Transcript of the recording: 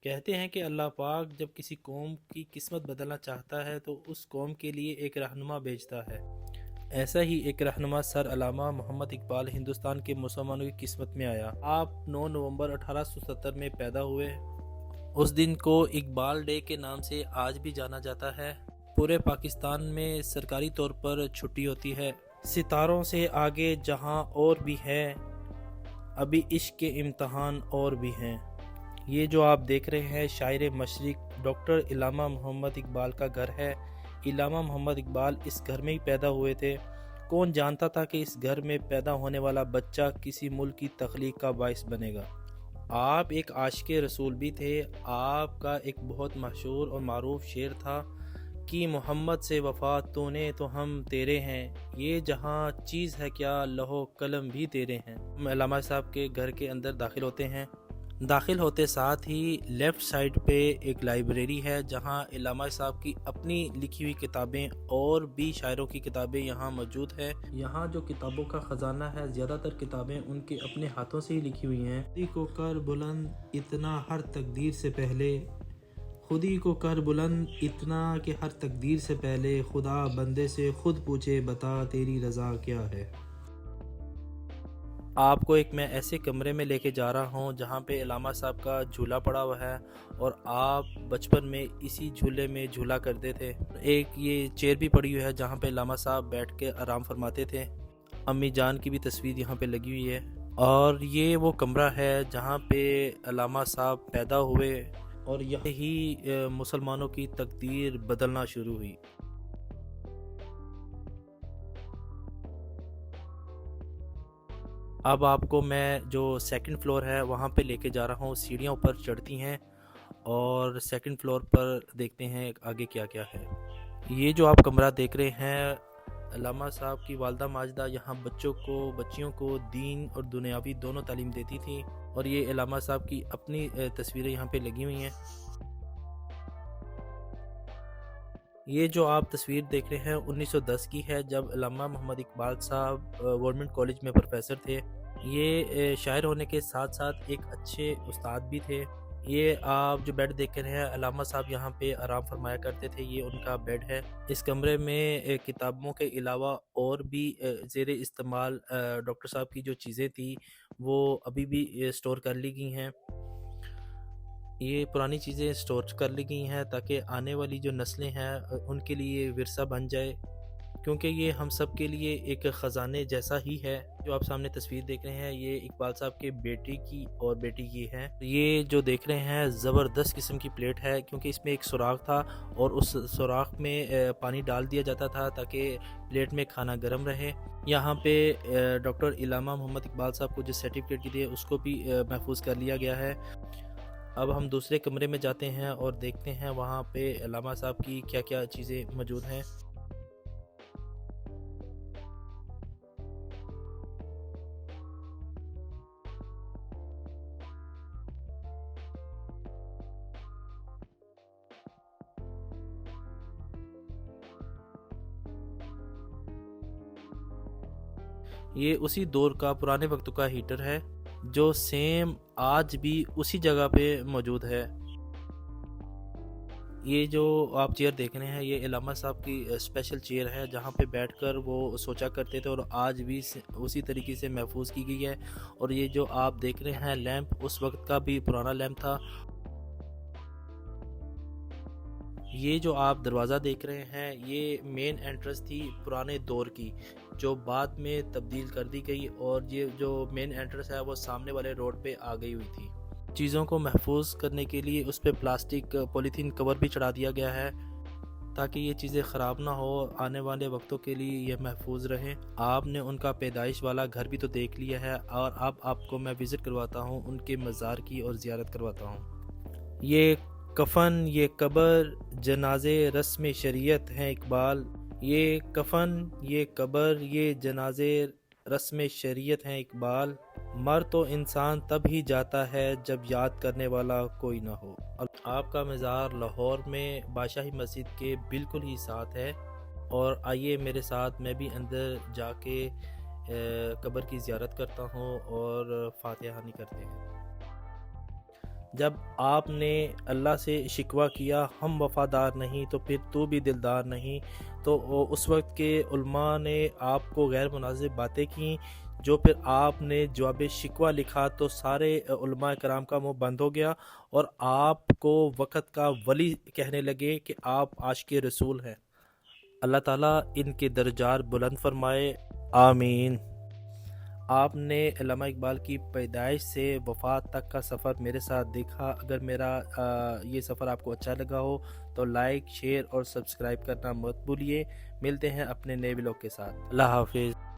کہتے ہیں کہ اللہ پاک جب کسی قوم کی قسمت بدلنا چاہتا ہے تو اس قوم کے لیے ایک رہنما بھیجتا ہے۔ ایسا ہی ایک رہنما سر علامہ محمد اقبال ہندوستان کے مسلمانوں کی قسمت میں آیا۔ آپ 9 نومبر 1870 میں پیدا ہوئے۔ اس دن کو اقبال ڈے کے نام سے آج بھی جانا جاتا ہے۔ پورے پاکستان میں سرکاری طور پر چھٹی ہوتی ہے۔ ستاروں سے آگے جہاں اور بھی ہے، ابھی عشق کے امتحان اور بھی ہیں۔ یہ جو آپ دیکھ رہے ہیں شاعر مشرق ڈاکٹر علامہ محمد اقبال کا گھر ہے۔ علامہ محمد اقبال اس گھر میں ہی پیدا ہوئے تھے۔ کون جانتا تھا کہ اس گھر میں پیدا ہونے والا بچہ کسی ملک کی تخلیق کا باعث بنے گا۔ آپ ایک عاشق رسول بھی تھے۔ آپ کا ایک بہت مشہور اور معروف شعر تھا کہ محمد سے وفا تو نے تو ہم تیرے ہیں، یہ جہاں چیز ہے کیا لوح قلم بھی تیرے ہیں۔ ہم علامہ صاحب کے گھر کے اندر داخل ہوتے ہیں۔ داخل ہوتے ساتھ ہی لیفٹ سائڈ پہ ایک لائبریری ہے جہاں علامہ صاحب کی اپنی لکھی ہوئی کتابیں اور بھی شاعروں کی کتابیں یہاں موجود ہیں۔ یہاں جو کتابوں کا خزانہ ہے، زیادہ تر کتابیں ان کے اپنے ہاتھوں سے ہی لکھی ہوئی ہیں۔ خودی کو کر بلند اتنا ہر تقدیر سے پہلے، خودی کو کر بلند اتنا کہ ہر تقدیر سے پہلے، خدا بندے سے خود پوچھے بتا تیری رضا کیا ہے۔ آپ کو ایک میں ایسے کمرے میں لے کے جا رہا ہوں جہاں پہ علامہ صاحب کا جھولا پڑا ہوا ہے اور آپ بچپن میں اسی جھولے میں جھولا کرتے تھے۔ ایک یہ چیئر بھی پڑی ہوئی ہے جہاں پہ علامہ صاحب بیٹھ کے آرام فرماتے تھے۔ امی جان کی بھی تصویر یہاں پہ لگی ہوئی ہے، اور یہ وہ کمرہ ہے جہاں پہ علامہ صاحب پیدا ہوئے اور یہی مسلمانوں کی تقدیر بدلنا شروع ہوئی۔ اب آپ کو میں جو سیکنڈ فلور ہے وہاں پہ لے کے جا رہا ہوں۔ سیڑھیاں اوپر چڑھتی ہیں اور سیکنڈ فلور پر دیکھتے ہیں آگے کیا کیا ہے۔ یہ جو آپ کمرہ دیکھ رہے ہیں، علامہ صاحب کی والدہ ماجدہ یہاں بچیوں کو دین اور دنیاوی دونوں تعلیم دیتی تھیں، اور یہ علامہ صاحب کی اپنی تصویریں یہاں پہ لگی ہوئی ہیں۔ یہ جو آپ تصویر دیکھ رہے ہیں 1910 کی ہے، جب علامہ محمد اقبال صاحب گورنمنٹ کالج میں پروفیسر تھے۔ یہ شاعر ہونے کے ساتھ ساتھ ایک اچھے استاد بھی تھے۔ یہ آپ جو بیڈ دیکھ رہے ہیں، علامہ صاحب یہاں پہ آرام فرمایا کرتے تھے، یہ ان کا بیڈ ہے۔ اس کمرے میں کتابوں کے علاوہ اور بھی زیر استعمال ڈاکٹر صاحب کی جو چیزیں تھیں وہ ابھی بھی سٹور کر لی گئی ہیں۔ یہ پرانی چیزیں سٹور کر لی گئی ہیں تاکہ آنے والی جو نسلیں ہیں ان کے لیے ورثہ بن جائے، کیونکہ یہ ہم سب کے لیے ایک خزانے جیسا ہی ہے۔ جو آپ سامنے تصویر دیکھ رہے ہیں یہ اقبال صاحب کے بیٹے کی اور بیٹی کی ہے۔ یہ جو دیکھ رہے ہیں زبردست قسم کی پلیٹ ہے، کیونکہ اس میں ایک سوراخ تھا اور اس سوراخ میں پانی ڈال دیا جاتا تھا تاکہ پلیٹ میں کھانا گرم رہے۔ یہاں پہ ڈاکٹر علامہ محمد اقبال صاحب کو جو سرٹیفکیٹ کی تھی اس کو بھی محفوظ کر لیا گیا ہے۔ اب ہم دوسرے کمرے میں جاتے ہیں اور دیکھتے ہیں وہاں پہ علامہ صاحب کی کیا کیا چیزیں موجود ہیں۔ یہ اسی دور کا پرانے وقت کا ہیٹر ہے جو سیم آج بھی اسی جگہ پہ موجود ہے۔ یہ جو آپ چیئر دیکھ رہے ہیں یہ علامہ صاحب کی اسپیشل چیئر ہے جہاں پہ بیٹھ کر وہ سوچا کرتے تھے، اور آج بھی اسی طریقے سے محفوظ کی گئی ہے۔ اور یہ جو آپ دیکھ رہے ہیں لیمپ اس وقت کا بھی پرانا لیمپ تھا۔ یہ جو آپ دروازہ دیکھ رہے ہیں یہ مین انٹرنس تھی پرانے دور کی، جو بعد میں تبدیل کر دی گئی، اور یہ جو مین انٹرنس ہے وہ سامنے والے روڈ پہ آ گئی ہوئی تھی۔ چیزوں کو محفوظ کرنے کے لیے اس پہ پلاسٹک پولیتھین کور بھی چڑھا دیا گیا ہے تاکہ یہ چیزیں خراب نہ ہو، آنے والے وقتوں کے لیے یہ محفوظ رہیں۔ آپ نے ان کا پیدائش والا گھر بھی تو دیکھ لیا ہے، اور اب آپ کو میں وزٹ کرواتا ہوں ان کے مزار کی اور زیارت کرواتا ہوں۔ یہ کفن، یہ قبر، جنازے رسم شریعت ہیں اقبال۔ یہ کفن، یہ قبر، یہ جنازے رسم شریعت ہیں اقبال۔ مر تو انسان تب ہی جاتا ہے جب یاد کرنے والا کوئی نہ ہو۔ آپ کا مزار لاہور میں بادشاہی مسجد کے بالکل ہی ساتھ ہے، اور آئیے میرے ساتھ، میں بھی اندر جا کے قبر کی زیارت کرتا ہوں اور فاتحہ نہیں کرتے ہیں۔ جب آپ نے اللہ سے شکوہ کیا ہم وفادار نہیں تو پھر تو بھی دلدار نہیں، تو اس وقت کے علماء نے آپ کو غیر مناسب باتیں کیں، جو پھر آپ نے جواب شکوہ لکھا تو سارے علماء کرام کا منہ بند ہو گیا اور آپ کو وقت کا ولی کہنے لگے کہ آپ عاشق رسول ہیں۔ اللہ تعالیٰ ان کے درجات بلند فرمائے، آمین۔ آپ نے علامہ اقبال کی پیدائش سے وفات تک کا سفر میرے ساتھ دیکھا۔ اگر میرا یہ سفر آپ کو اچھا لگا ہو تو لائک، شیئر اور سبسکرائب کرنا مت بھولیے۔ ملتے ہیں اپنے نئے ولاگ کے ساتھ۔ اللہ حافظ۔